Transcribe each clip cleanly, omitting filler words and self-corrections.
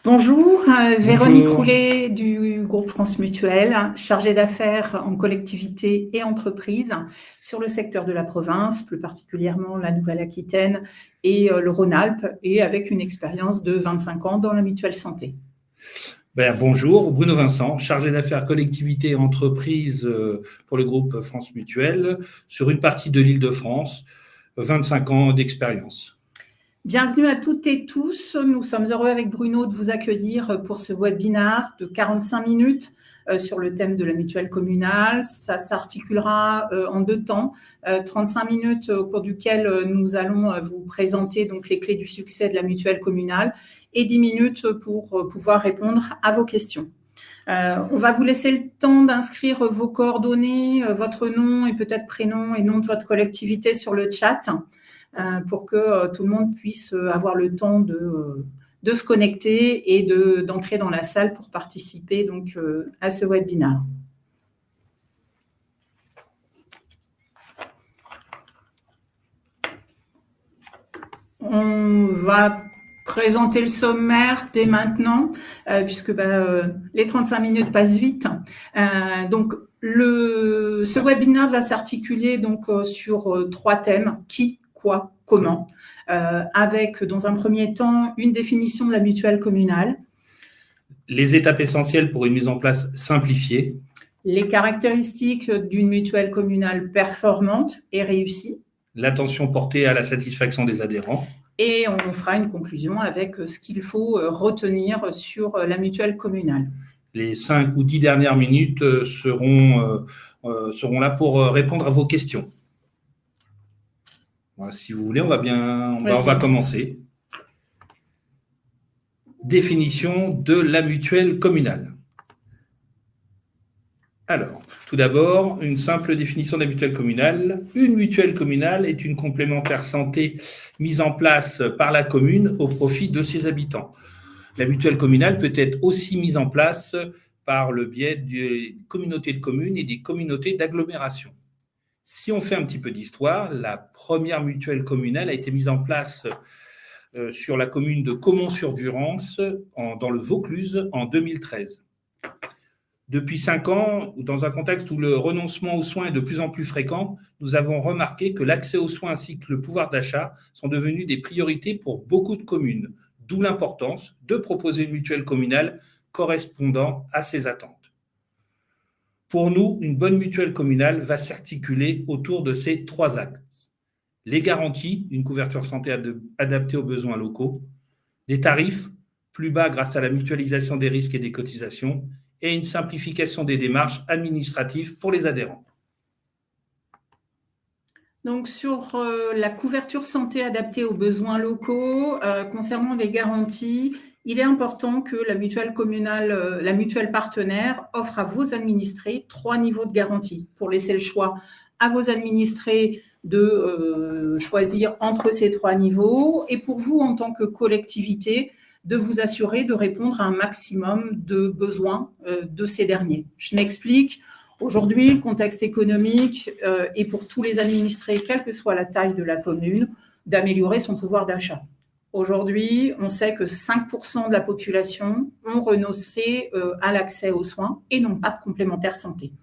Bonjour, Véronique Bonjour. Roulet du groupe France Mutuelle, chargée d'affaires en collectivité et entreprise sur le secteur de la province, plus particulièrement la Nouvelle-Aquitaine et le Rhône-Alpes, et avec une expérience de 25 ans dans la mutuelle santé. Bonjour, Bruno Vincent, chargé d'affaires collectivité et entreprise pour le groupe France Mutuelle sur une partie de l'Île-de-France, 25 ans d'expérience. Bienvenue à toutes et tous. Nous sommes heureux avec Bruno de vous accueillir pour ce webinaire de 45 minutes sur le thème de la mutuelle communale. Ça s'articulera en deux temps. 35 minutes au cours duquel nous allons vous présenter donc les clés du succès de la mutuelle communale et 10 minutes pour pouvoir répondre à vos questions. On va vous laisser le temps d'inscrire vos coordonnées, votre nom et peut-être prénom et nom de votre collectivité sur le chat. Pour que tout le monde puisse avoir le temps de se connecter et d'entrer dans la salle pour participer donc, à ce webinaire. On va présenter le sommaire dès maintenant, puisque les 35 minutes passent vite. Donc, ce webinaire va s'articuler donc, sur trois thèmes. Qui, quoi, comment, avec dans un premier temps une définition de la mutuelle communale. Les étapes essentielles pour une mise en place simplifiée. Les caractéristiques d'une mutuelle communale performante et réussie. L'attention portée à la satisfaction des adhérents. Et on fera une conclusion avec ce qu'il faut retenir sur la mutuelle communale. Les 5 ou 10 dernières minutes seront là pour répondre à vos questions. Voilà, si vous voulez, on va commencer. Définition de la mutuelle communale. Alors, tout d'abord, une simple définition de la mutuelle communale. Une mutuelle communale est une complémentaire santé mise en place par la commune au profit de ses habitants. La mutuelle communale peut être aussi mise en place par le biais des communautés de communes et des communautés d'agglomération. Si on fait un petit peu d'histoire, la première mutuelle communale a été mise en place sur la commune de Caumont-sur-Durance, dans le Vaucluse, en 2013. Depuis 5 ans, dans un contexte où le renoncement aux soins est de plus en plus fréquent, nous avons remarqué que l'accès aux soins ainsi que le pouvoir d'achat sont devenus des priorités pour beaucoup de communes, d'où l'importance de proposer une mutuelle communale correspondant à ces attentes. Pour nous, une bonne mutuelle communale va s'articuler autour de ces 3 axes. Les garanties, une couverture santé adaptée aux besoins locaux, des tarifs plus bas grâce à la mutualisation des risques et des cotisations, et une simplification des démarches administratives pour les adhérents. Donc, sur la couverture santé adaptée aux besoins locaux, concernant les garanties, il est important que la mutuelle communale, la mutuelle partenaire offre à vos administrés 3 niveaux de garantie pour laisser le choix à vos administrés de choisir entre ces 3 niveaux et pour vous, en tant que collectivité, de vous assurer de répondre à un maximum de besoins de ces derniers. Je m'explique. Aujourd'hui, le contexte économique est pour tous les administrés, quelle que soit la taille de la commune, d'améliorer son pouvoir d'achat. Aujourd'hui, on sait que 5% de la population ont renoncé à l'accès aux soins et n'ont pas de complémentaire santé.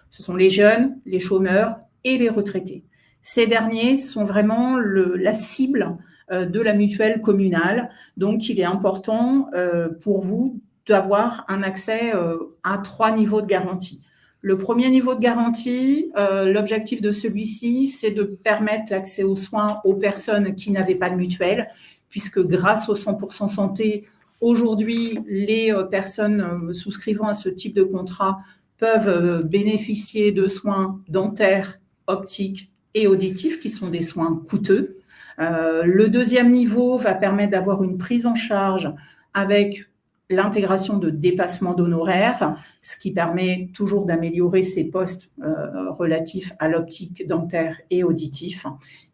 Ce sont les jeunes, les chômeurs et les retraités. Ces derniers sont vraiment la cible de la mutuelle communale. Donc, il est important pour vous d'avoir un accès à 3 niveaux de garantie. Le premier niveau de garantie, l'objectif de celui-ci, c'est de permettre l'accès aux soins aux personnes qui n'avaient pas de mutuelle, puisque grâce au 100% santé, aujourd'hui, les personnes souscrivant à ce type de contrat peuvent bénéficier de soins dentaires, optiques et auditifs, qui sont des soins coûteux. Le deuxième niveau va permettre d'avoir une prise en charge avec l'intégration de dépassements d'honoraires, ce qui permet toujours d'améliorer ces postes relatifs à l'optique, dentaire et auditif.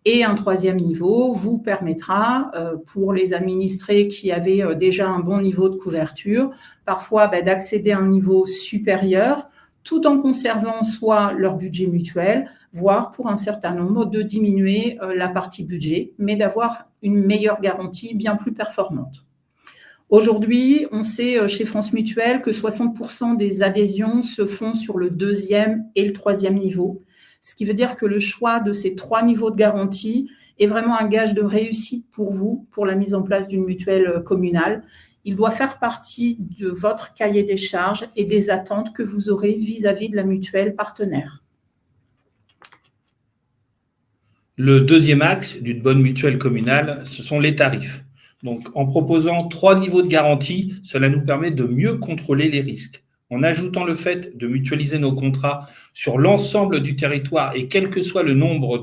Et un troisième niveau vous permettra, pour les administrés qui avaient déjà un bon niveau de couverture, parfois d'accéder à un niveau supérieur, tout en conservant soit leur budget mutuel, voire pour un certain nombre de diminuer la partie budget, mais d'avoir une meilleure garantie bien plus performante. Aujourd'hui, on sait chez France Mutuelle que 60% des adhésions se font sur le 2e et le 3e niveau, ce qui veut dire que le choix de ces 3 niveaux de garantie est vraiment un gage de réussite pour vous, pour la mise en place d'une mutuelle communale. Il doit faire partie de votre cahier des charges et des attentes que vous aurez vis-à-vis de la mutuelle partenaire. Le deuxième axe d'une bonne mutuelle communale, ce sont les tarifs. Donc, en proposant 3 niveaux de garantie, cela nous permet de mieux contrôler les risques. En ajoutant le fait de mutualiser nos contrats sur l'ensemble du territoire et quel que soit le nombre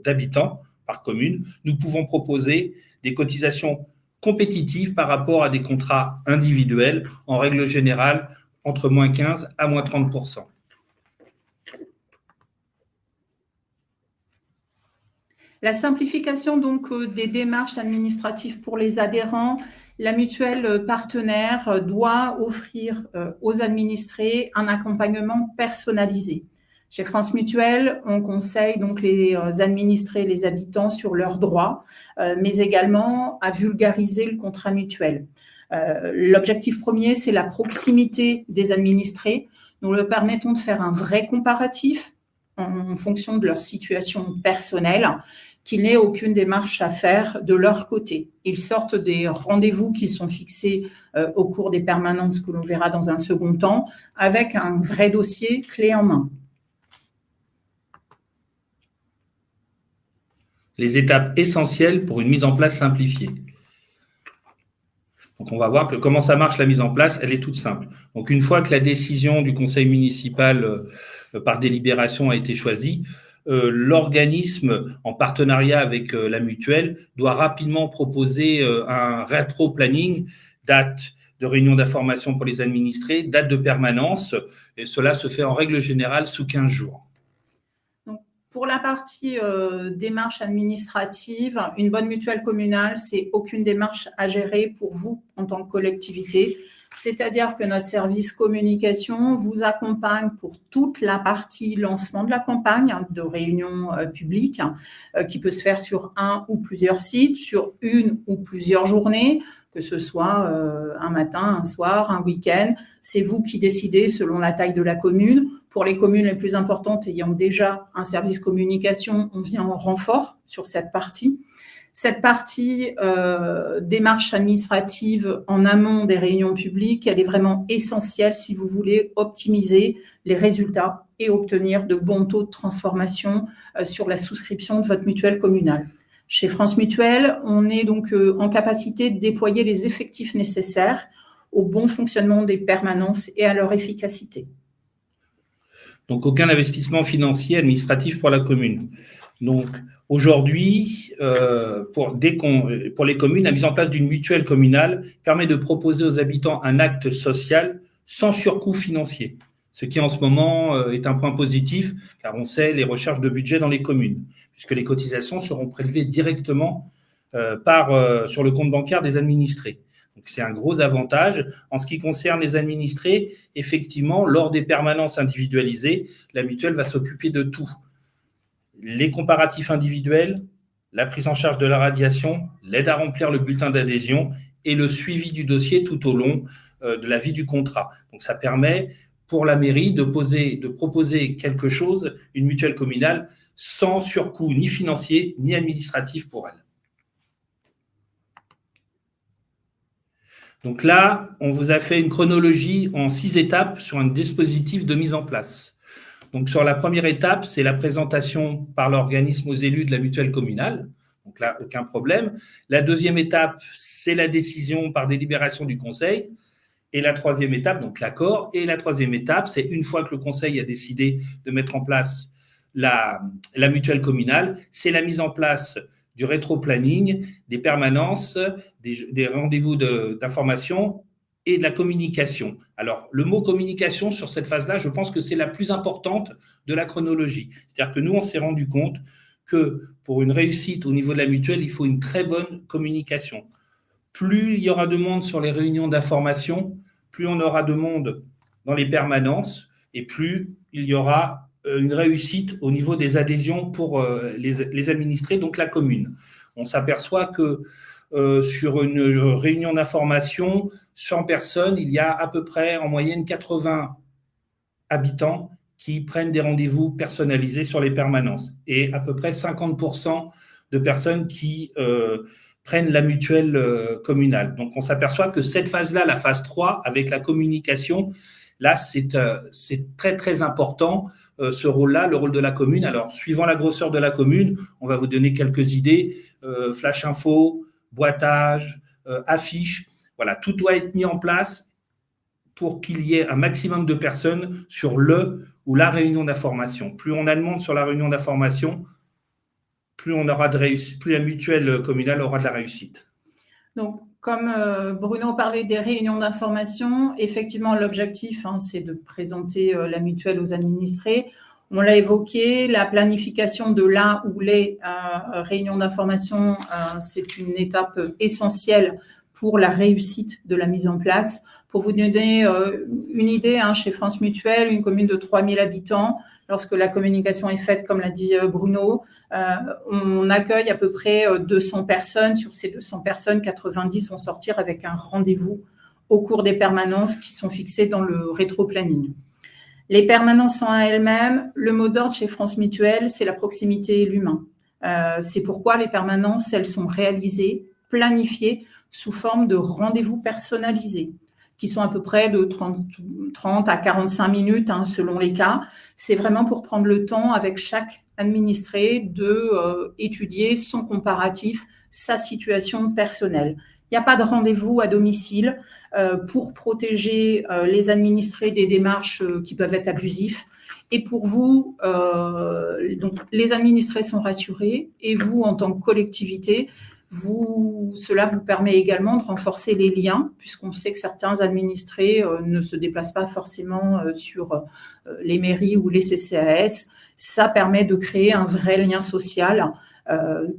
d'habitants par commune, nous pouvons proposer des cotisations compétitives par rapport à des contrats individuels, en règle générale, entre moins 15 à moins 30%. La simplification donc des démarches administratives pour les adhérents, la mutuelle partenaire doit offrir aux administrés un accompagnement personnalisé. Chez France Mutuelle, on conseille donc les administrés, les habitants sur leurs droits, mais également à vulgariser le contrat mutuel. L'objectif premier, c'est la proximité des administrés. Nous leur permettons de faire un vrai comparatif en fonction de leur situation personnelle, qu'il n'ait aucune démarche à faire de leur côté. Ils sortent des rendez-vous qui sont fixés au cours des permanences que l'on verra dans un second temps, avec un vrai dossier clé en main. Les étapes essentielles pour une mise en place simplifiée. Donc, on va voir que comment ça marche la mise en place, elle est toute simple. Donc, une fois que la décision du conseil municipal par délibération a été choisie, l'organisme, en partenariat avec la mutuelle, doit rapidement proposer un rétro-planning, date de réunion d'information pour les administrés, date de permanence, et cela se fait en règle générale sous 15 jours. Donc, pour la partie démarche administrative, une bonne mutuelle communale, c'est aucune démarche à gérer pour vous en tant que collectivité. C'est-à-dire que notre service communication vous accompagne pour toute la partie lancement de la campagne de réunion publique qui peut se faire sur un ou plusieurs sites, sur une ou plusieurs journées, que ce soit un matin, un soir, un week-end. C'est vous qui décidez selon la taille de la commune. Pour les communes les plus importantes ayant déjà un service communication, on vient en renfort sur cette partie. Cette partie démarche administrative en amont des réunions publiques, elle est vraiment essentielle si vous voulez optimiser les résultats et obtenir de bons taux de transformation sur la souscription de votre mutuelle communale. Chez France Mutuelle, on est donc en capacité de déployer les effectifs nécessaires au bon fonctionnement des permanences et à leur efficacité. Donc, aucun investissement financier administratif pour la commune. Donc, aujourd'hui, pour les communes, la mise en place d'une mutuelle communale permet de proposer aux habitants un acte social sans surcoût financier, ce qui en ce moment est un point positif, car on sait les recherches de budget dans les communes, puisque les cotisations seront prélevées directement sur le compte bancaire des administrés. Donc, c'est un gros avantage. En ce qui concerne les administrés, effectivement, lors des permanences individualisées, la mutuelle va s'occuper de tout. Les comparatifs individuels, la prise en charge de la radiation, l'aide à remplir le bulletin d'adhésion et le suivi du dossier tout au long de la vie du contrat. Donc, ça permet pour la mairie de proposer quelque chose, une mutuelle communale, sans surcoût ni financier ni administratif pour elle. Donc là, on vous a fait une chronologie en 6 étapes sur un dispositif de mise en place. Donc, sur la première étape, c'est la présentation par l'organisme aux élus de la mutuelle communale. Donc là, aucun problème. La deuxième étape, c'est la décision par délibération du conseil. Et la troisième étape, donc l'accord. Et la troisième étape, c'est une fois que le conseil a décidé de mettre en place la mutuelle communale, c'est la mise en place du rétro-planning, des permanences, des rendez-vous d'information et de la communication. Alors, le mot communication sur cette phase-là, je pense que c'est la plus importante de la chronologie. C'est-à-dire que nous, on s'est rendu compte que pour une réussite au niveau de la mutuelle, il faut une très bonne communication. Plus il y aura de monde sur les réunions d'information, plus on aura de monde dans les permanences et plus il y aura une réussite au niveau des adhésions pour les administrés, donc la commune. On s'aperçoit que sur une réunion d'information, 100 personnes, il y a à peu près en moyenne 80 habitants qui prennent des rendez-vous personnalisés sur les permanences et à peu près 50% de personnes qui prennent la mutuelle communale. Donc, on s'aperçoit que cette phase-là, la phase 3, avec la communication, là, c'est très, très important, ce rôle-là, le rôle de la commune. Alors, suivant la grosseur de la commune, on va vous donner quelques idées, flash info, boitage, affiches. Voilà, tout doit être mis en place pour qu'il y ait un maximum de personnes sur le ou la réunion d'information. Plus on a de monde sur la réunion d'information, plus on aura de réussite, plus la mutuelle communale aura de la réussite. Donc, comme Bruno parlait des réunions d'information, effectivement, l'objectif, c'est de présenter la mutuelle aux administrés. On l'a évoqué, la planification de la ou les réunions d'information, c'est une étape essentielle pour la réussite de la mise en place. Pour vous donner une idée, chez France Mutuelle, une commune de 3000 habitants, lorsque la communication est faite, comme l'a dit Bruno, on accueille à peu près 200 personnes. Sur ces 200 personnes, 90 vont sortir avec un rendez-vous au cours des permanences qui sont fixées dans le rétro-planning. Les permanences en elles-mêmes, le mot d'ordre chez France Mutuelle, c'est la proximité et l'humain. C'est pourquoi les permanences, elles sont réalisées, planifiées sous forme de rendez-vous personnalisés, qui sont à peu près de 30 à 45 minutes selon les cas. C'est vraiment pour prendre le temps avec chaque administré de étudier son comparatif, sa situation personnelle. Il n'y a pas de rendez-vous à domicile pour protéger les administrés des démarches qui peuvent être abusives. Et pour vous, donc les administrés sont rassurés et vous, en tant que collectivité, cela vous permet également de renforcer les liens, puisqu'on sait que certains administrés ne se déplacent pas forcément sur les mairies ou les CCAS. Ça permet de créer un vrai lien social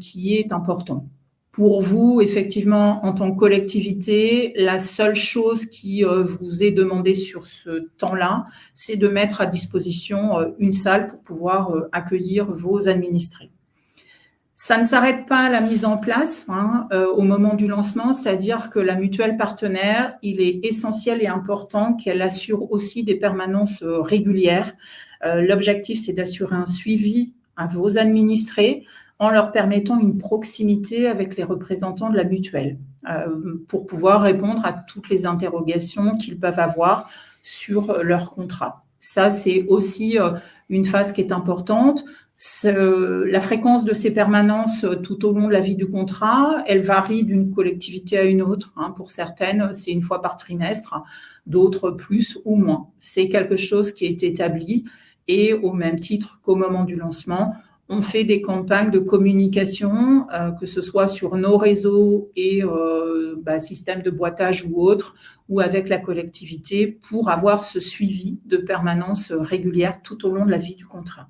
qui est important. Pour vous, effectivement, en tant que collectivité, la seule chose qui vous est demandée sur ce temps-là, c'est de mettre à disposition une salle pour pouvoir accueillir vos administrés. Ça ne s'arrête pas à la mise en place au moment du lancement, c'est-à-dire que la mutuelle partenaire, il est essentiel et important qu'elle assure aussi des permanences régulières. L'objectif, c'est d'assurer un suivi à vos administrés en leur permettant une proximité avec les représentants de la mutuelle pour pouvoir répondre à toutes les interrogations qu'ils peuvent avoir sur leur contrat. Ça, c'est aussi une phase qui est importante. La fréquence de ces permanences tout au long de la vie du contrat, elle varie d'une collectivité à une autre. Pour certaines, c'est une fois par trimestre, d'autres plus ou moins. C'est quelque chose qui est établi et au même titre qu'au moment du lancement, on fait des campagnes de communication, que ce soit sur nos réseaux et systèmes de boitage ou autres, ou avec la collectivité pour avoir ce suivi de permanence régulière tout au long de la vie du contrat.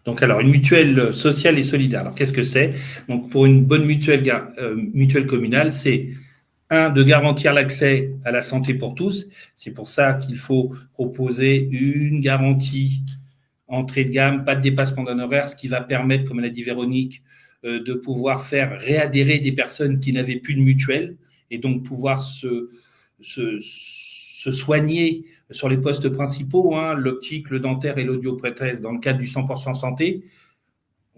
Donc, alors, une mutuelle sociale et solidaire. Alors, qu'est-ce que c'est? Donc, pour une bonne mutuelle communale, c'est de garantir l'accès à la santé pour tous. C'est pour ça qu'il faut proposer une garantie entrée de gamme, pas de dépassement d'honoraires, ce qui va permettre, comme l'a dit Véronique, de pouvoir faire réadhérer des personnes qui n'avaient plus de mutuelle et donc pouvoir se soigner sur les postes principaux, l'optique, le dentaire et l'audioprothèse dans le cadre du 100% santé.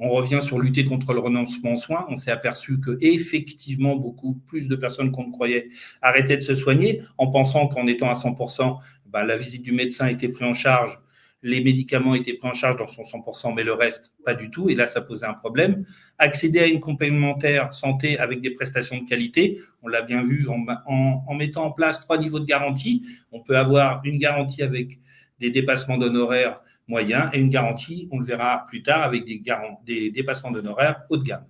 On revient sur lutter contre le renoncement aux soins. On s'est aperçu que effectivement beaucoup plus de personnes qu'on ne croyait arrêtaient de se soigner en pensant qu'en étant à 100%, la visite du médecin était prise en charge, les médicaments étaient pris en charge dans son 100%, mais le reste, pas du tout. Et là, ça posait un problème. Accéder à une complémentaire santé avec des prestations de qualité, on l'a bien vu en mettant en place 3 niveaux de garantie. On peut avoir une garantie avec des dépassements d'honoraires moyens et une garantie, on le verra plus tard, avec des dépassements d'honoraires haut de gamme.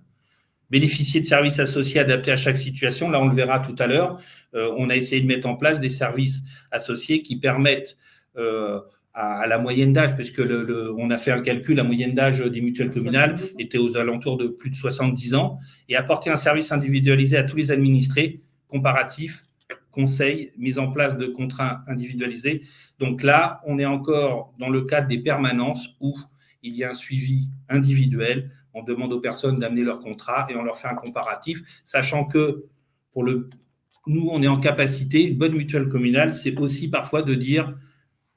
Bénéficier de services associés adaptés à chaque situation, là on le verra tout à l'heure, on a essayé de mettre en place des services associés qui permettent à la moyenne d'âge, puisque on a fait un calcul, la moyenne d'âge des mutuelles communales était aux alentours de plus de 70 ans, et apporter un service individualisé à tous les administrés, comparatif, conseil, mise en place de contrats individualisés. Donc là, on est encore dans le cadre des permanences où il y a un suivi individuel. On demande aux personnes d'amener leur contrat et on leur fait un comparatif, sachant que nous, on est en capacité, une bonne mutuelle communale, c'est aussi parfois de dire,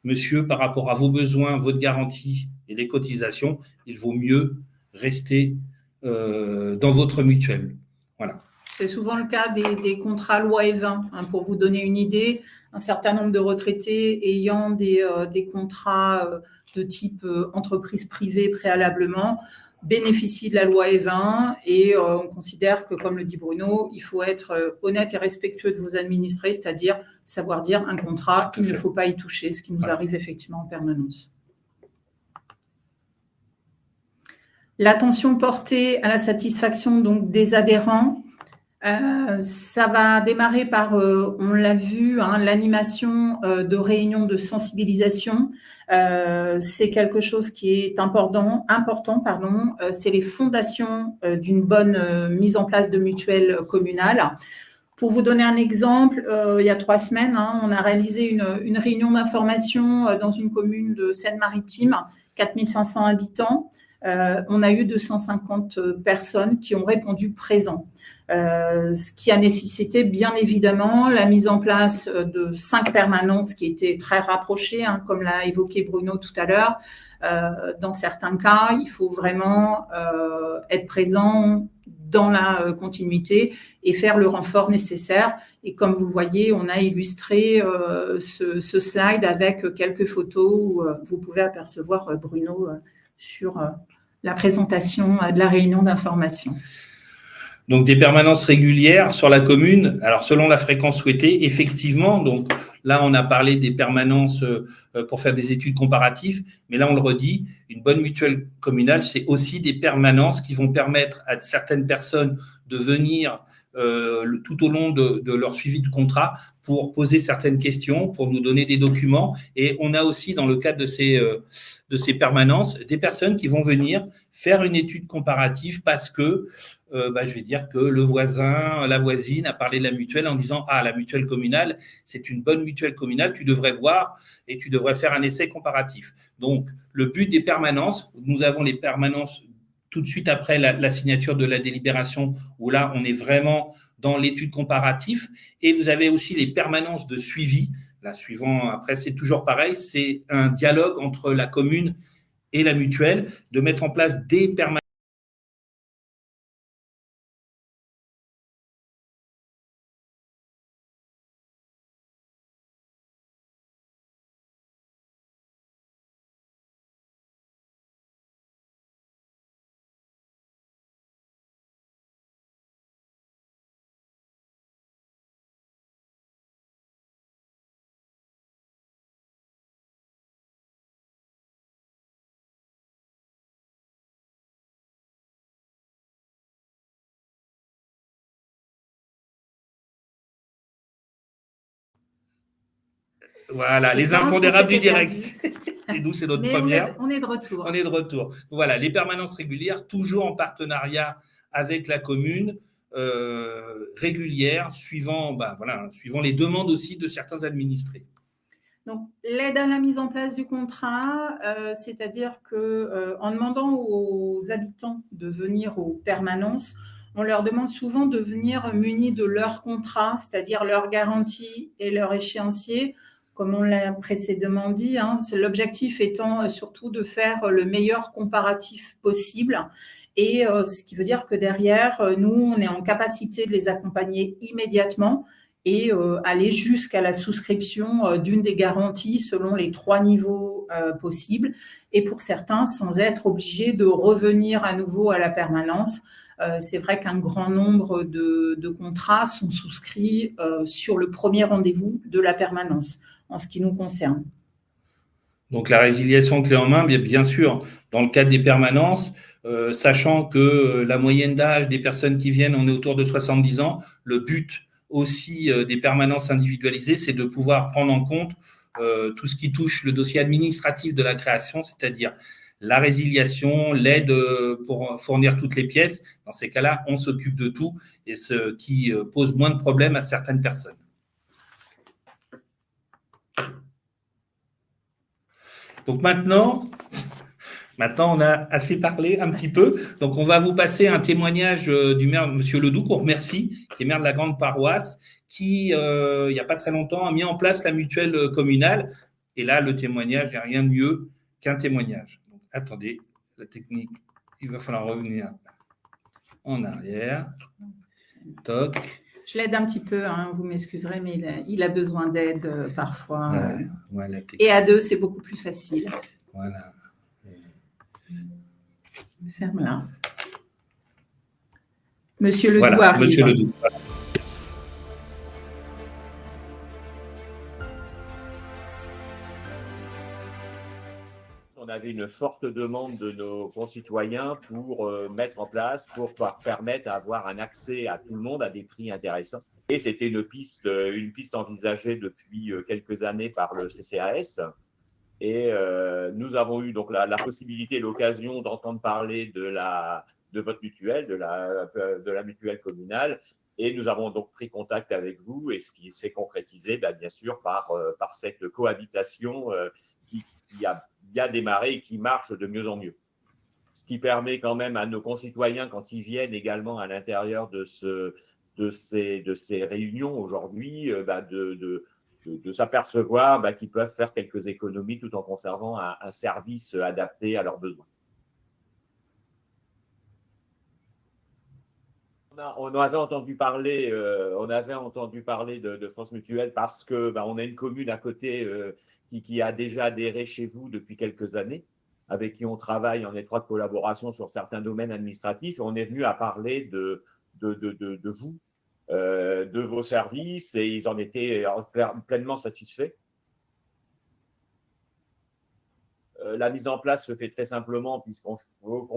monsieur, par rapport à vos besoins, votre garantie et les cotisations, il vaut mieux rester dans votre mutuelle. Voilà. C'est souvent le cas des contrats loi E20. Pour vous donner une idée, un certain nombre de retraités ayant des contrats de type entreprise privée préalablement bénéficient de la loi E20 et on considère que, comme le dit Bruno, il faut être honnête et respectueux de vos administrés, c'est-à-dire savoir dire un contrat, il ne faut pas y toucher, ce qui nous arrive effectivement en permanence. L'attention portée à la satisfaction donc des adhérents. Ça va démarrer par, on l'a vu, l'animation de réunions de sensibilisation. C'est quelque chose qui est important. C'est les fondations d'une bonne mise en place de mutuelles communales. Pour vous donner un exemple, il y a 3 semaines, on a réalisé une réunion d'information dans une commune de Seine-Maritime, 4500 habitants. On a eu 250 personnes qui ont répondu présents. Ce qui a nécessité bien évidemment la mise en place de 5 permanences qui étaient très rapprochées, comme l'a évoqué Bruno tout à l'heure. Dans certains cas, il faut vraiment être présent dans la continuité et faire le renfort nécessaire. Et comme vous le voyez, on a illustré ce slide avec quelques photos où vous pouvez apercevoir Bruno sur la présentation de la réunion d'information. Donc, des permanences régulières sur la commune. Alors, selon la fréquence souhaitée, effectivement, donc là, on a parlé des permanences pour faire des études comparatives, mais là, on le redit, une bonne mutuelle communale, c'est aussi des permanences qui vont permettre à certaines personnes de venir tout au long de leur suivi de contrat pour poser certaines questions, pour nous donner des documents. Et on a aussi, dans le cadre de ces permanences, des personnes qui vont venir faire une étude comparative parce que je vais dire que le voisin, la voisine a parlé de la mutuelle en disant « Ah, la mutuelle communale, c'est une bonne mutuelle communale, tu devrais voir et tu devrais faire un essai comparatif. » Donc, le but des permanences, nous avons les permanences tout de suite après la signature de la délibération où là, on est vraiment dans l'étude comparative. Et vous avez aussi les permanences de suivi. Là, suivant, après, c'est toujours pareil, c'est un dialogue entre la commune et la mutuelle, de mettre en place des permanences. Voilà, les impondérables du direct. Et nous, c'est notre première. On est de retour. On est de retour. Voilà, les permanences régulières, toujours en partenariat avec la commune, régulières, suivant les demandes aussi de certains administrés. Donc, l'aide à la mise en place du contrat, c'est-à-dire qu'en demandant aux habitants de venir aux permanences, on leur demande souvent de venir munis de leur contrat, c'est-à-dire leur garantie et leur échéancier. Comme on l'a précédemment dit, l'objectif étant surtout de faire le meilleur comparatif possible. Et ce qui veut dire que derrière, nous, on est en capacité de les accompagner immédiatement et aller jusqu'à la souscription d'une des garanties selon les 3 niveaux possibles. Et pour certains, sans être obligés de revenir à nouveau à la permanence. C'est vrai qu'un grand nombre de contrats sont souscrits sur le premier rendez-vous de la permanence, en ce qui nous concerne. Donc, la résiliation clé en main, bien sûr, dans le cadre des permanences, sachant que la moyenne d'âge des personnes qui viennent, on est autour de 70 ans, le but aussi des permanences individualisées, c'est de pouvoir prendre en compte tout ce qui touche le dossier administratif de la création, c'est-à-dire la résiliation, l'aide pour fournir toutes les pièces. Dans ces cas-là, on s'occupe de tout et ce qui pose moins de problèmes à certaines personnes. Donc maintenant, Maintenant, on a assez parlé un petit peu. Donc, on va vous passer un témoignage du maire, M. Ledoux, qu'on remercie, qui est maire de la grande paroisse, qui, il n'y a pas très longtemps, a mis en place la mutuelle communale. Et là, le témoignage, il n'y a rien de mieux qu'un témoignage. Donc, attendez, la technique, il va falloir revenir en arrière. Toc. Je l'aide un petit peu, hein, vous m'excuserez, mais il a besoin d'aide parfois. Voilà, et à deux, c'est beaucoup plus facile. Voilà. Ferme-la. Monsieur Ledoux voilà, arrive. Monsieur Ledoux. On avait une forte demande de nos concitoyens pour mettre en place, pour permettre d'avoir un accès à tout le monde à des prix intéressants. Et c'était une piste envisagée depuis quelques années par le CCAS. Et nous avons eu donc la possibilité, l'occasion d'entendre parler de votre mutuelle, de la mutuelle communale. Et nous avons donc pris contact avec vous, et ce qui s'est concrétisé, bien sûr, par cette cohabitation qui a bien démarré et qui marche de mieux en mieux. Ce qui permet quand même à nos concitoyens, quand ils viennent également à l'intérieur de ces réunions aujourd'hui, de s'apercevoir qu'ils peuvent faire quelques économies tout en conservant un service adapté à leurs besoins. On avait entendu parler de France Mutuelle parce que on a une commune à côté qui a déjà adhéré chez vous depuis quelques années, avec qui on travaille en étroite collaboration sur certains domaines administratifs. On est venu à parler de vous, de vos services, et ils en étaient pleinement satisfaits. La mise en place se fait très simplement puisqu'on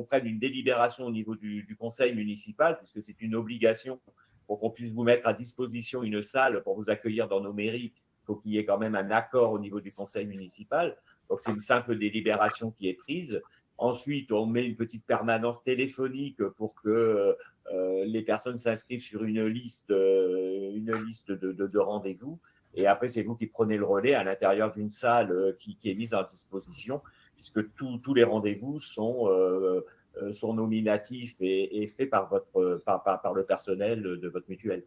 prenne une délibération au niveau du conseil municipal, puisque c'est une obligation pour qu'on puisse vous mettre à disposition une salle pour vous accueillir dans nos mairies. Il faut qu'il y ait quand même un accord au niveau du conseil municipal. Donc, c'est une simple délibération qui est prise. Ensuite, on met une petite permanence téléphonique pour que les personnes s'inscrivent sur une liste de rendez-vous. Et après, c'est vous qui prenez le relais à l'intérieur d'une salle qui est mise en disposition, puisque tous les rendez-vous sont nominatifs et faits par le personnel de votre mutuelle.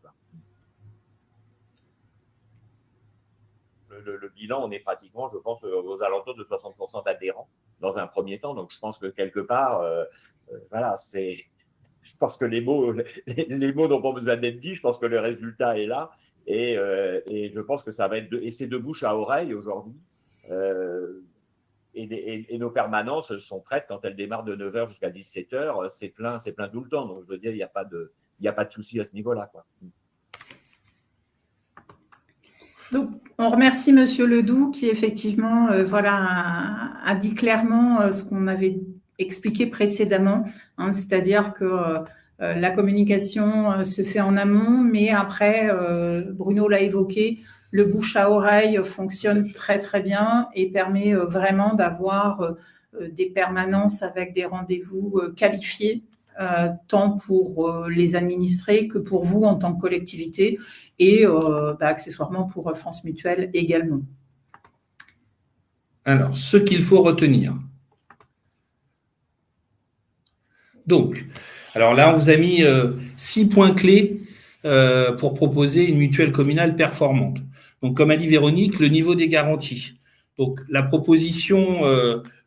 Le bilan, on est pratiquement, je pense, aux alentours de 60% d'adhérents dans un premier temps. Donc, je pense que quelque part, je pense que les mots n'ont pas besoin d'être dits. Je pense que le résultat est là. Et je pense que ça va être et c'est de bouche à oreille aujourd'hui. Et nos permanences sont prêtes quand elles démarrent de 9h jusqu'à 17h. C'est plein tout le temps. Donc, je veux dire, il n'y a pas de souci à ce niveau-là, quoi. Donc, on remercie Monsieur Ledoux qui, effectivement, a dit clairement ce qu'on avait expliqué précédemment, hein, c'est-à-dire que la communication se fait en amont, mais après, Bruno l'a évoqué, le bouche à oreille fonctionne très très bien et permet vraiment d'avoir des permanences avec des rendez-vous qualifiés, tant pour les administrés que pour vous en tant que collectivité et accessoirement pour France Mutuelle également. Alors, ce qu'il faut retenir. Donc, alors là, on vous a mis 6 points clés pour proposer une mutuelle communale performante. Donc, comme a dit Véronique, le niveau des garanties. Donc, la proposition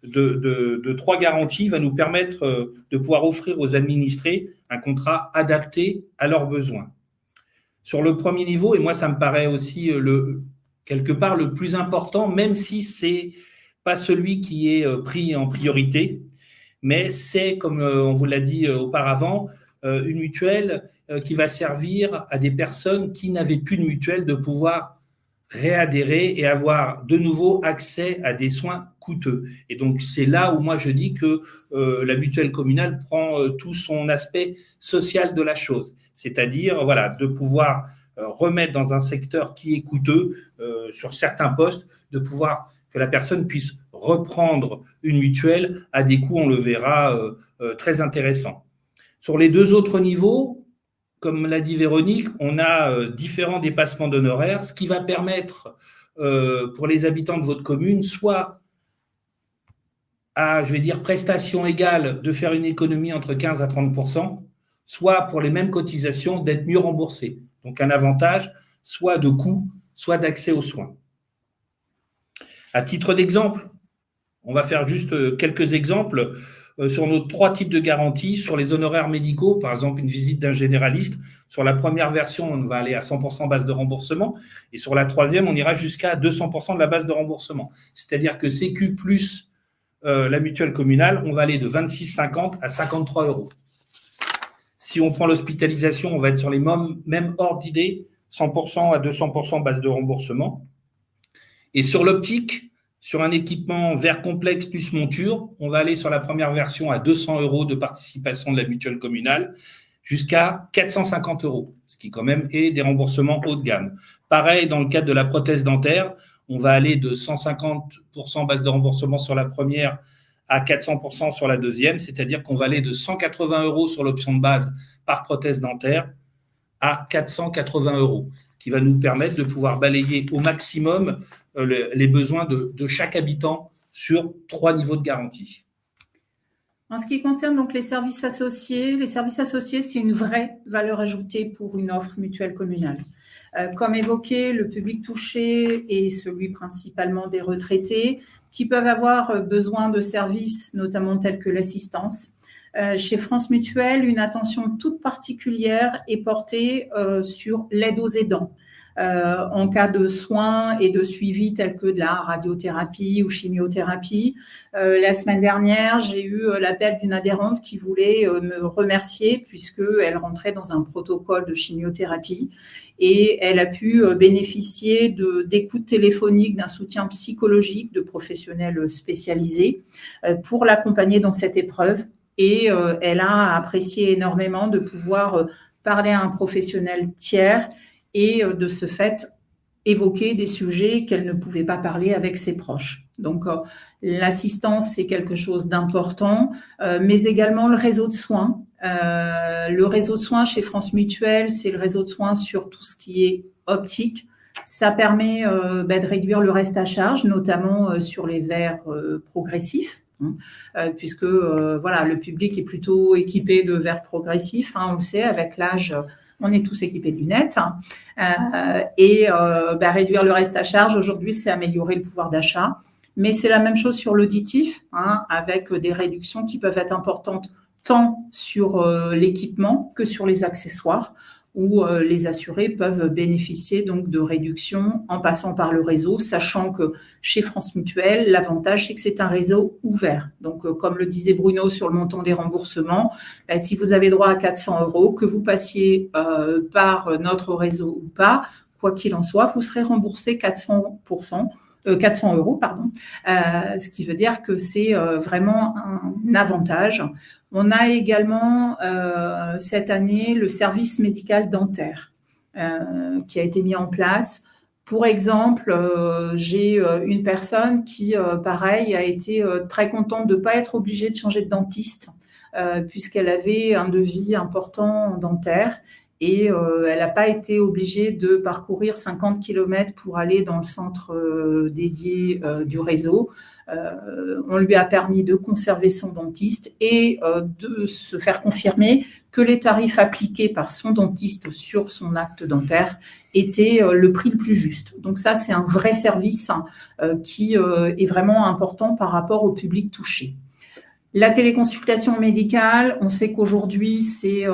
de 3 garanties va nous permettre de pouvoir offrir aux administrés un contrat adapté à leurs besoins. Sur le premier niveau, et moi, ça me paraît aussi quelque part le plus important, même si c'est pas celui qui est pris en priorité, mais c'est, comme on vous l'a dit auparavant, une mutuelle qui va servir à des personnes qui n'avaient plus de mutuelle de pouvoir réadhérer et avoir de nouveau accès à des soins coûteux. Et donc, c'est là où moi je dis que la mutuelle communale prend tout son aspect social de la chose, c'est-à-dire de pouvoir remettre dans un secteur qui est coûteux sur certains postes, de pouvoir que la personne puisse reprendre une mutuelle à des coûts, on le verra, très intéressants. Sur les 2 autres niveaux, comme l'a dit Véronique, on a différents dépassements d'honoraires, ce qui va permettre pour les habitants de votre commune soit à, je vais dire, prestation égale, de faire une économie entre 15 à 30%, soit pour les mêmes cotisations, d'être mieux remboursé. Donc un avantage, soit de coût, soit d'accès aux soins. À titre d'exemple, on va faire juste quelques exemples sur nos 3 types de garanties. Sur les honoraires médicaux, par exemple, une visite d'un généraliste, sur la première version, on va aller à 100% base de remboursement, et sur la troisième, on ira jusqu'à 200% de la base de remboursement. C'est-à-dire que Sécu plus la mutuelle communale, on va aller de 26,50 à 53 €. Si on prend l'hospitalisation, on va être sur les mêmes ordres d'idées, 100% à 200% base de remboursement. Et sur l'optique, sur un équipement verre complexe plus monture, on va aller sur la première version à 200 € de participation de la mutuelle communale jusqu'à 450 €, ce qui quand même est des remboursements haut de gamme. Pareil, dans le cadre de la prothèse dentaire, on va aller de 150% base de remboursement sur la première à 400% sur la deuxième, c'est-à-dire qu'on va aller de 180 € sur l'option de base par prothèse dentaire à 480 €, qui va nous permettre de pouvoir balayer au maximum les besoins de chaque habitant sur 3 niveaux de garantie. En ce qui concerne donc les services associés, c'est une vraie valeur ajoutée pour une offre mutuelle communale. Comme évoqué, le public touché est celui principalement des retraités qui peuvent avoir besoin de services, notamment tels que l'assistance. Chez France Mutuelle, une attention toute particulière est portée sur l'aide aux aidants. En cas de soins et de suivi tels que de la radiothérapie ou chimiothérapie. La semaine dernière, j'ai eu l'appel d'une adhérente qui voulait me remercier puisqu'elle rentrait dans un protocole de chimiothérapie et elle a pu bénéficier d'écoutes téléphoniques, d'un soutien psychologique de professionnels spécialisés pour l'accompagner dans cette épreuve. Et elle a apprécié énormément de pouvoir parler à un professionnel tiers et de ce fait évoquer des sujets qu'elle ne pouvait pas parler avec ses proches. Donc l'assistance, c'est quelque chose d'important, mais également le réseau de soins. Le réseau de soins chez France Mutuelle, c'est le réseau de soins sur tout ce qui est optique. Ça permet de réduire le reste à charge, notamment sur les verres progressifs. Puisque le public est plutôt équipé de verres progressifs, on le sait, avec l'âge, on est tous équipés de lunettes. Réduire le reste à charge, aujourd'hui, c'est améliorer le pouvoir d'achat. Mais c'est la même chose sur l'auditif, avec des réductions qui peuvent être importantes tant sur l'équipement que sur les accessoires, où les assurés peuvent bénéficier donc de réductions en passant par le réseau, sachant que chez France Mutuelle, l'avantage, c'est que c'est un réseau ouvert. Donc, comme le disait Bruno sur le montant des remboursements, si vous avez droit à 400 €, que vous passiez par notre réseau ou pas, quoi qu'il en soit, vous serez remboursé 400 €, ce qui veut dire que c'est vraiment un avantage. On a également cette année le service médical dentaire qui a été mis en place. Pour exemple, j'ai une personne qui, pareil, a été très contente de ne pas être obligée de changer de dentiste puisqu'elle avait un devis important en dentaire. Et elle n'a pas été obligée de parcourir 50 km pour aller dans le centre dédié du réseau. On lui a permis de conserver son dentiste et de se faire confirmer que les tarifs appliqués par son dentiste sur son acte dentaire étaient le prix le plus juste. Donc ça, c'est un vrai service qui est vraiment important par rapport au public touché. La téléconsultation médicale, on sait qu'aujourd'hui, c'est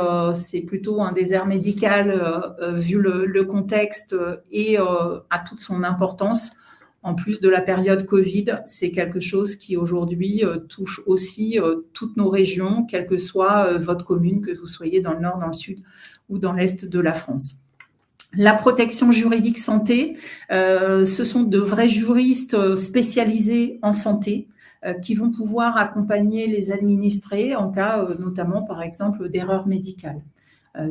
plutôt un désert médical vu le contexte et à toute son importance. En plus de la période Covid, c'est quelque chose qui aujourd'hui touche aussi toutes nos régions, quelle que soit votre commune, que vous soyez dans le nord, dans le sud ou dans l'est de la France. La protection juridique santé, ce sont de vrais juristes spécialisés en santé qui vont pouvoir accompagner les administrés en cas notamment par exemple d'erreurs médicales.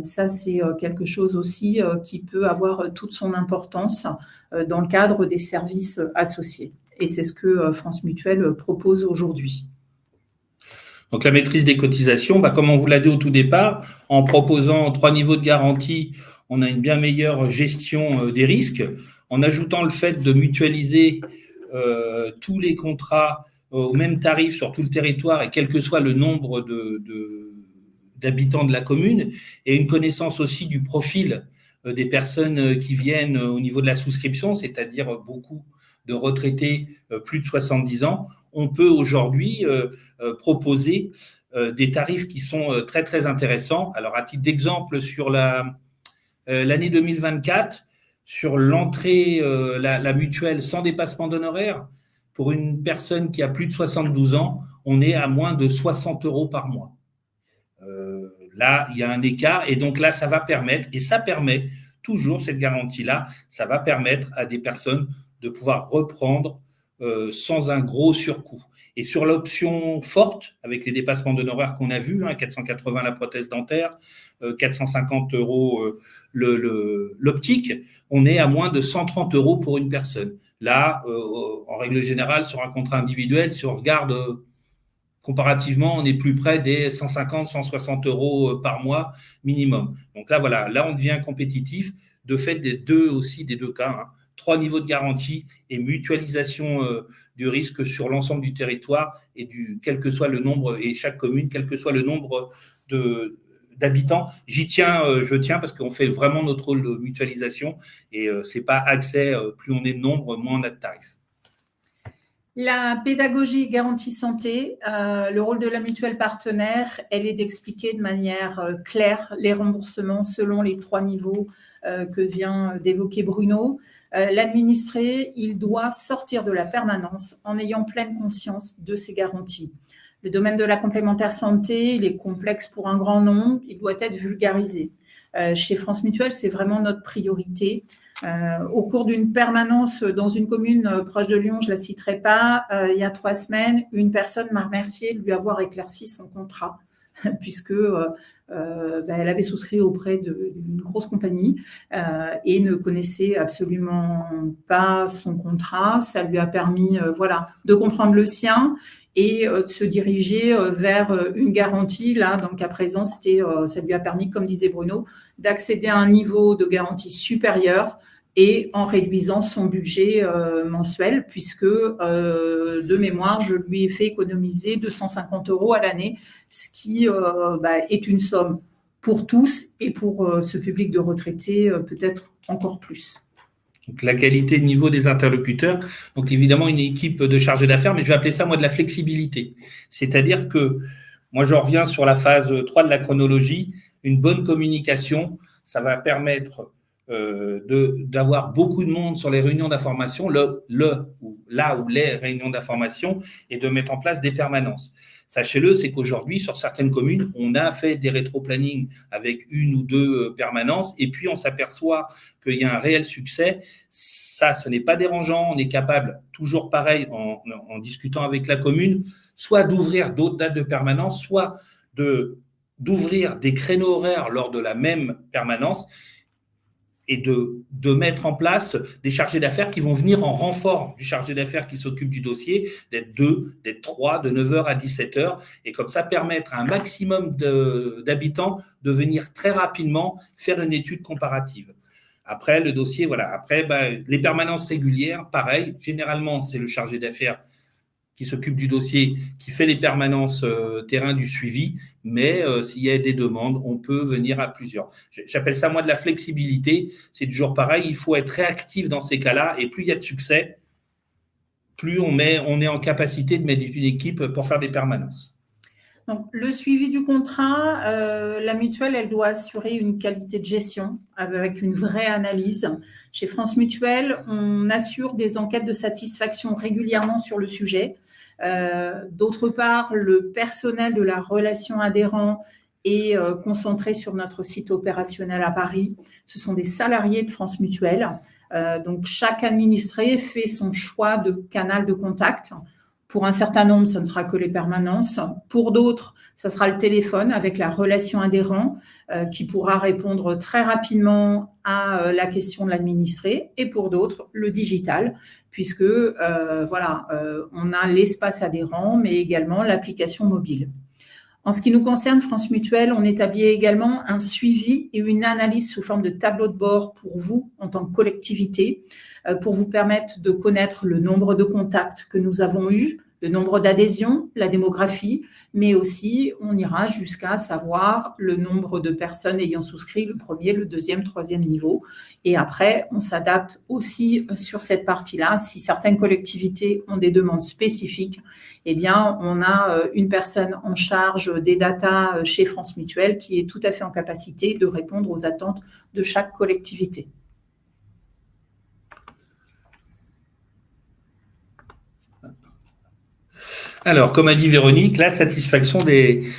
Ça, c'est quelque chose aussi qui peut avoir toute son importance dans le cadre des services associés. Et c'est ce que France Mutuelle propose aujourd'hui. Donc la maîtrise des cotisations, comme on vous l'a dit au tout départ, en proposant 3 niveaux de garantie, on a une bien meilleure gestion des risques. En ajoutant le fait de mutualiser tous les contrats au même tarif sur tout le territoire et quel que soit le nombre d'habitants de la commune, et une connaissance aussi du profil des personnes qui viennent au niveau de la souscription, c'est-à-dire beaucoup de retraités plus de 70 ans, on peut aujourd'hui proposer des tarifs qui sont très, très intéressants. Alors, à titre d'exemple, sur l'année 2024, sur l'entrée, la mutuelle sans dépassement d'honoraires, pour une personne qui a plus de 72 ans, on est à moins de 60 € par mois. Là, il y a un écart, et donc là, ça va permettre, et ça permet toujours cette garantie-là, ça va permettre à des personnes de pouvoir reprendre sans un gros surcoût. Et sur l'option forte, avec les dépassements d'honoraires qu'on a vus, 480 la prothèse dentaire, 450 € l'optique, on est à moins de 130 € pour une personne. Là, en règle générale, sur un contrat individuel, si on regarde comparativement, on est plus près des 150, 160 € par mois minimum. Donc là, voilà, là, on devient compétitif de fait des deux cas. 3 niveaux de garantie et mutualisation du risque sur l'ensemble du territoire et quel que soit le nombre, et chaque commune, quel que soit le nombre d'habitants. Je tiens parce qu'on fait vraiment notre rôle de mutualisation et c'est pas accès, plus on est de nombre, moins on a de tarifs. La pédagogie garantie santé, le rôle de la mutuelle partenaire, elle est d'expliquer de manière claire les remboursements selon les 3 niveaux que vient d'évoquer Bruno. L'administré, il doit sortir de la permanence en ayant pleine conscience de ces garanties. Le domaine de la complémentaire santé, il est complexe pour un grand nombre, il doit être vulgarisé. Chez France Mutuelle, c'est vraiment notre priorité. Au cours d'une permanence dans une commune proche de Lyon, je ne la citerai pas, il y a 3 semaines, une personne m'a remercié de lui avoir éclairci son contrat puisque elle avait souscrit auprès d'une grosse compagnie et ne connaissait absolument pas son contrat. Ça lui a permis de comprendre le sien et de se diriger vers une garantie. Là, dans le cas présent, ça lui a permis, comme disait Bruno, d'accéder à un niveau de garantie supérieur et en réduisant son budget mensuel, puisque de mémoire, je lui ai fait économiser 250 € à l'année, ce qui est une somme pour tous et pour ce public de retraités peut-être encore plus. Donc, la qualité de niveau des interlocuteurs, donc évidemment une équipe de chargés d'affaires, mais je vais appeler ça moi de la flexibilité. C'est-à-dire que moi je reviens sur la phase 3 de la chronologie, une bonne communication, ça va permettre d'avoir beaucoup de monde sur les réunions d'information, là où les réunions d'information, et de mettre en place des permanences. Sachez-le, c'est qu'aujourd'hui, sur certaines communes, on a fait des rétro-plannings avec 1 ou 2 permanences, et puis on s'aperçoit qu'il y a un réel succès. Ça, ce n'est pas dérangeant. On est capable, toujours pareil, en discutant avec la commune, soit d'ouvrir d'autres dates de permanence, soit d'ouvrir des créneaux horaires lors de la même permanence, et de mettre en place des chargés d'affaires qui vont venir en renfort du chargé d'affaires qui s'occupe du dossier, d'être 2, d'être 3, de 9h à 17h, et comme ça permettre à un maximum d'habitants de venir très rapidement faire une étude comparative. Après, le dossier, Après, les permanences régulières, pareil, généralement, c'est le chargé d'affaires qui s'occupe du dossier, qui fait les permanences terrain du suivi, mais s'il y a des demandes, on peut venir à plusieurs. J'appelle ça, moi, de la flexibilité. C'est toujours pareil, il faut être réactif dans ces cas-là, et plus il y a de succès, plus on est en capacité de mettre une équipe pour faire des permanences. Donc, le suivi du contrat, la mutuelle, elle doit assurer une qualité de gestion avec une vraie analyse. Chez France Mutuelle, on assure des enquêtes de satisfaction régulièrement sur le sujet. D'autre part, le personnel de la relation adhérent est concentré sur notre site opérationnel à Paris. Ce sont des salariés de France Mutuelle. Donc, chaque administré fait son choix de canal de contact. Pour un certain nombre, ça ne sera que les permanences. Pour d'autres, ça sera le téléphone avec la relation adhérent qui pourra répondre très rapidement à la question de l'administré. Et pour d'autres, le digital, puisque on a l'espace adhérent, mais également l'application mobile. En ce qui nous concerne, France Mutuelle, on établit également un suivi et une analyse sous forme de tableau de bord pour vous en tant que collectivité, pour vous permettre de connaître le nombre de contacts que nous avons eus, le nombre d'adhésions, la démographie, mais aussi on ira jusqu'à savoir le nombre de personnes ayant souscrit le premier, le deuxième, troisième niveau. Et après, on s'adapte aussi sur cette partie-là. Si certaines collectivités ont des demandes spécifiques, eh bien, on a une personne en charge des datas chez France Mutuelle qui est tout à fait en capacité de répondre aux attentes de chaque collectivité. Alors, comme a dit Véronique, la satisfaction des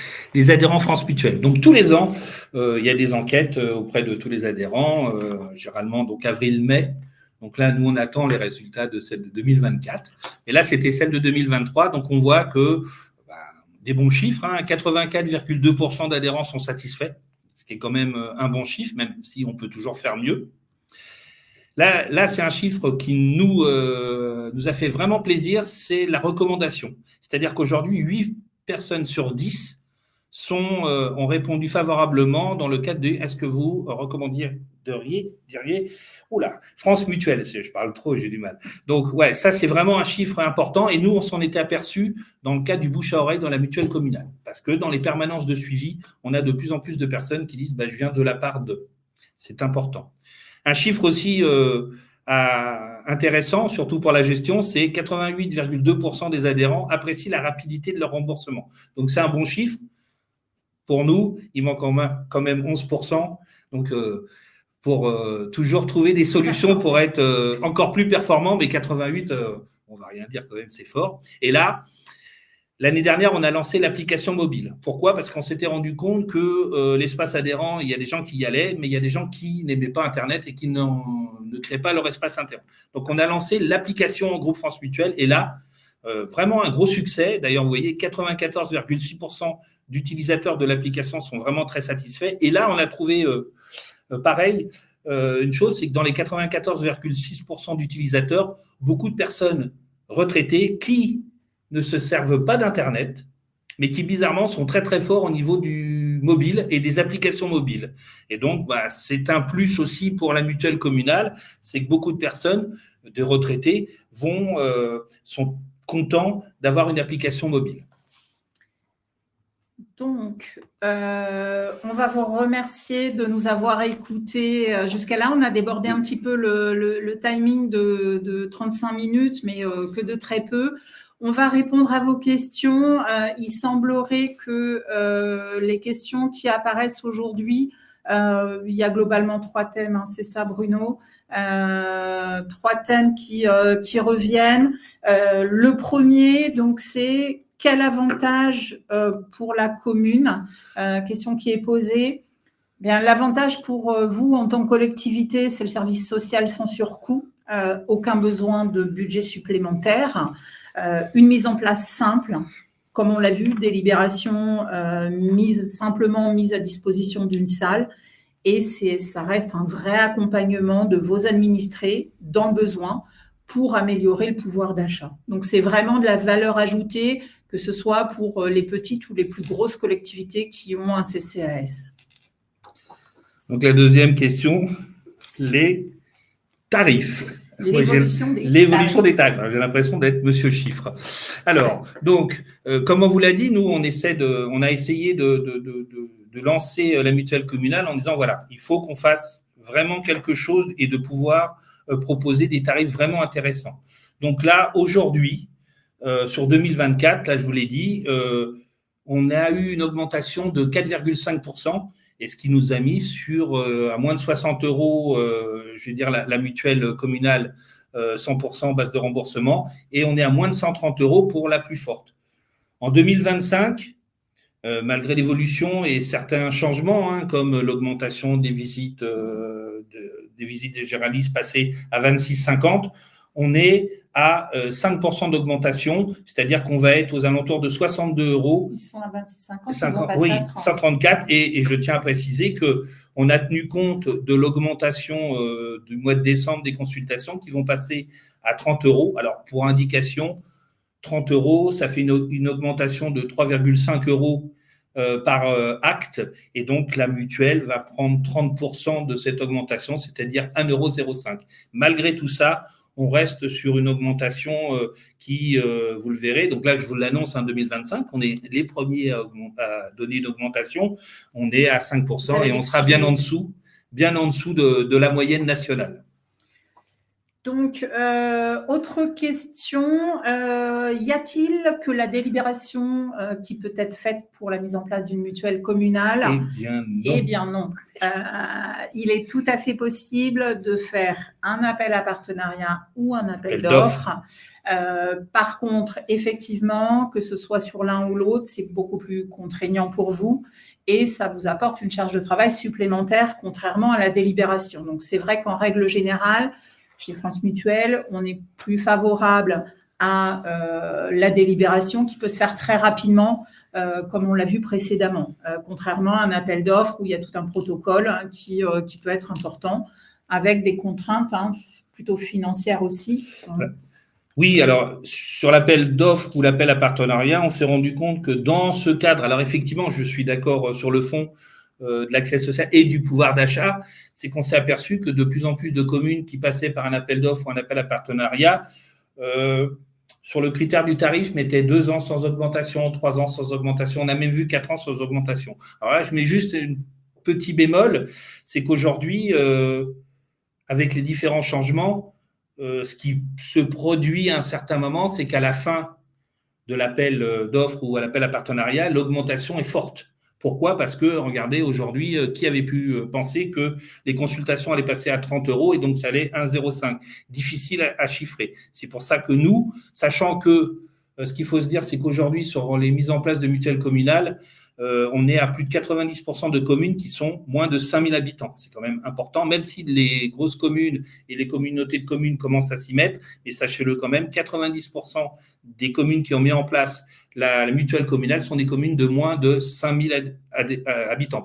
adhérents France Mutuelle. Donc, tous les ans, il y a des enquêtes auprès de tous les adhérents, généralement donc avril-mai. Donc là, nous, on attend les résultats de celle de 2024. Et là, c'était celle de 2023. Donc, on voit que des bons chiffres, 84,2% d'adhérents sont satisfaits, ce qui est quand même un bon chiffre, même si on peut toujours faire mieux. Là, c'est un chiffre qui nous a fait vraiment plaisir, c'est la recommandation. C'est-à-dire qu'aujourd'hui, 8 personnes sur 10 ont répondu favorablement dans le cadre de « est-ce que vous recommanderiez France Mutuelle ». Je parle trop, j'ai du mal. Donc, ouais, ça, c'est vraiment un chiffre important. Et nous, on s'en était aperçu dans le cadre du bouche à oreille dans la mutuelle communale. Parce que dans les permanences de suivi, on a de plus en plus de personnes qui disent « je viens de la part de ». C'est important. Un chiffre aussi intéressant, surtout pour la gestion, c'est 88,2% des adhérents apprécient la rapidité de leur remboursement. Donc, c'est un bon chiffre. Pour nous, il manque quand même 11%. Donc, pour toujours trouver des solutions pour être encore plus performant, mais 88, on ne va rien dire quand même, c'est fort. Et là, l'année dernière, on a lancé l'application mobile. Pourquoi ? Parce qu'on s'était rendu compte que l'espace adhérent, il y a des gens qui y allaient, mais il y a des gens qui n'aimaient pas Internet et qui ne créaient pas leur espace adhérent. Donc, on a lancé l'application en groupe France Mutuelle. Et là, vraiment un gros succès. D'ailleurs, vous voyez, 94,6% d'utilisateurs de l'application sont vraiment très satisfaits. Et là, on a trouvé pareil. Une chose, c'est que dans les 94,6% d'utilisateurs, beaucoup de personnes retraitées qui ne se servent pas d'Internet, mais qui bizarrement sont très très forts au niveau du mobile et des applications mobiles. Et donc, c'est un plus aussi pour la mutuelle communale, c'est que beaucoup de personnes, des retraités, sont contents d'avoir une application mobile. Donc, on va vous remercier de nous avoir écoutés jusqu'à là. On a débordé un petit peu le timing de 35 minutes, mais que de très peu. On va répondre à vos questions. Il semblerait que les questions qui apparaissent aujourd'hui, il y a globalement 3 thèmes, c'est ça Bruno, 3 thèmes qui reviennent. Le premier, donc, c'est quel avantage pour la commune, question qui est posée. Bien, l'avantage pour vous en tant que collectivité, c'est le service social sans surcoût, aucun besoin de budget supplémentaire. Une mise en place simple, comme on l'a vu, délibération simplement mise à disposition d'une salle, et ça reste un vrai accompagnement de vos administrés dans le besoin pour améliorer le pouvoir d'achat. Donc, c'est vraiment de la valeur ajoutée, que ce soit pour les petites ou les plus grosses collectivités qui ont un CCAS. Donc, la deuxième question, les tarifs. L'évolution des tarifs. J'ai l'impression d'être monsieur chiffre. Alors, donc, comme on vous l'a dit, nous, on a essayé de lancer la mutuelle communale en disant, voilà, il faut qu'on fasse vraiment quelque chose et de pouvoir proposer des tarifs vraiment intéressants. Donc là, aujourd'hui, sur 2024, là, je vous l'ai dit, on a eu une augmentation de 4,5%. Et ce qui nous a mis à moins de 60 €, je veux dire la mutuelle communale 100% base de remboursement, et on est à moins de 130 € pour la plus forte. En 2025, malgré l'évolution et certains changements, comme l'augmentation des visites des généralistes passées à 26,50, on est à 5% d'augmentation, c'est-à-dire qu'on va être aux alentours de 62 €. Ils sont à 26,50, oui, 134. Et je tiens à préciser qu'on a tenu compte de l'augmentation du mois de décembre des consultations qui vont passer à 30 €. Alors, pour indication, 30 €, ça fait une augmentation de 3,5 € par acte. Et donc, la mutuelle va prendre 30% de cette augmentation, c'est-à-dire 1,05 €. Malgré tout ça, on reste sur une augmentation qui, vous le verrez, donc là, je vous l'annonce en 2025, on est les premiers à donner une augmentation, on est à 5% et on sera bien en dessous de la moyenne nationale. Donc, autre question, y a-t-il que la délibération qui peut être faite pour la mise en place d'une mutuelle communale? Eh bien non. Il est tout à fait possible de faire un appel à partenariat ou un appel d'offres. Par contre, effectivement, que ce soit sur l'un ou l'autre, c'est beaucoup plus contraignant pour vous et ça vous apporte une charge de travail supplémentaire contrairement à la délibération. Donc, c'est vrai qu'en règle générale, chez France Mutuelle, on est plus favorable à la délibération qui peut se faire très rapidement, comme on l'a vu précédemment, contrairement à un appel d'offres où il y a tout un protocole qui peut être important, avec des contraintes plutôt financières aussi. Oui, alors sur l'appel d'offres ou l'appel à partenariat, on s'est rendu compte que dans ce cadre, alors effectivement, je suis d'accord sur le fond, de l'accès social et du pouvoir d'achat, c'est qu'on s'est aperçu que de plus en plus de communes qui passaient par un appel d'offres ou un appel à partenariat, sur le critère du tarif, mettaient 2 ans sans augmentation, 3 ans sans augmentation. On a même vu 4 ans sans augmentation. Alors là, je mets juste un petit bémol, c'est qu'aujourd'hui, avec les différents changements, ce qui se produit à un certain moment, c'est qu'à la fin de l'appel d'offres ou à l'appel à partenariat, l'augmentation est forte. Pourquoi ? Parce que, regardez, aujourd'hui, qui avait pu penser que les consultations allaient passer à 30 € et donc ça allait 1,05 €. Difficile à chiffrer. C'est pour ça que nous, sachant que ce qu'il faut se dire, c'est qu'aujourd'hui, sur les mises en place de mutuelles communales, on est à plus de 90% de communes qui sont moins de 5000 habitants. C'est quand même important, même si les grosses communes et les communautés de communes commencent à s'y mettre, mais sachez-le quand même, 90% des communes qui ont mis en place la mutuelle communale sont des communes de moins de 5000 habitants.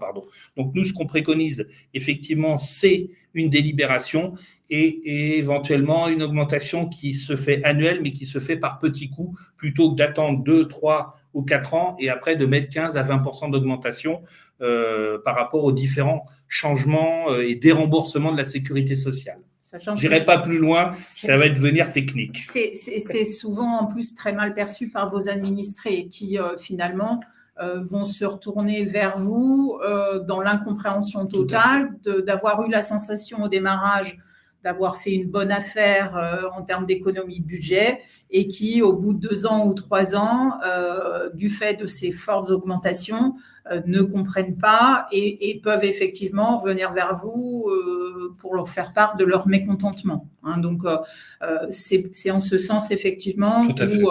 Donc nous, ce qu'on préconise, effectivement, c'est une délibération et éventuellement une augmentation qui se fait annuelle, mais qui se fait par petits coups, plutôt que d'attendre 2, 3 ou 4 ans et après de mettre 15 à 20% d'augmentation par rapport aux différents changements et déremboursements de la sécurité sociale. Je n'irai pas plus loin, ça va devenir technique. C'est souvent en plus très mal perçu par vos administrés qui finalement vont se retourner vers vous dans l'incompréhension totale, d'avoir eu la sensation au démarrage d'avoir fait une bonne affaire en termes d'économie de budget et qui, au bout de 2 ans ou 3 ans, du fait de ces fortes augmentations, ne comprennent pas et peuvent effectivement revenir vers vous pour leur faire part de leur mécontentement. Donc, c'est en ce sens, effectivement, où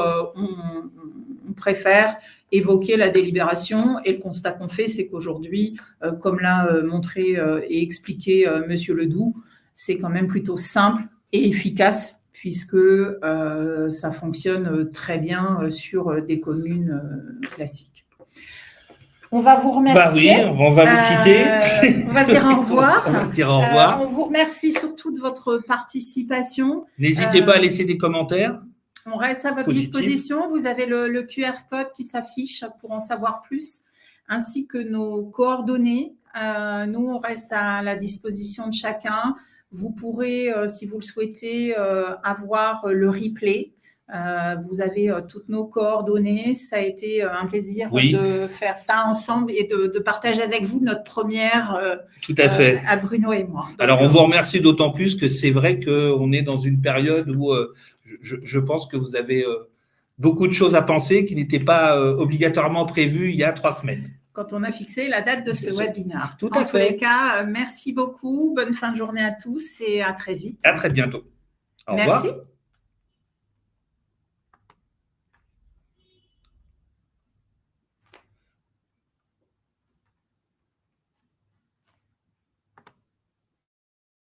on préfère évoquer la délibération. Et le constat qu'on fait, c'est qu'aujourd'hui, comme l'a montré et expliqué Monsieur Ledoux, c'est quand même plutôt simple et efficace puisque ça fonctionne très bien sur des communes classiques. On va vous remercier. Oui, on va vous quitter. On va dire au revoir. On va se dire au revoir. On vous remercie surtout de votre participation. N'hésitez pas à laisser des commentaires. On reste à votre disposition. Vous avez le QR code qui s'affiche pour en savoir plus, ainsi que nos coordonnées. Nous, on reste à la disposition de chacun. Vous pourrez, si vous le souhaitez, avoir le replay. Vous avez toutes nos coordonnées. Ça a été un plaisir de faire ça ensemble et de partager avec vous notre première Tout à fait. À Bruno et moi. Donc, alors, on vous remercie d'autant plus que c'est vrai qu'on est dans une période où je pense que vous avez beaucoup de choses à penser qui n'étaient pas obligatoirement prévues il y a 3 semaines. Quand on a fixé la date de ce webinaire. Tout à fait. En tous les cas, merci beaucoup. Bonne fin de journée à tous et à très vite. À très bientôt. Au revoir. Merci.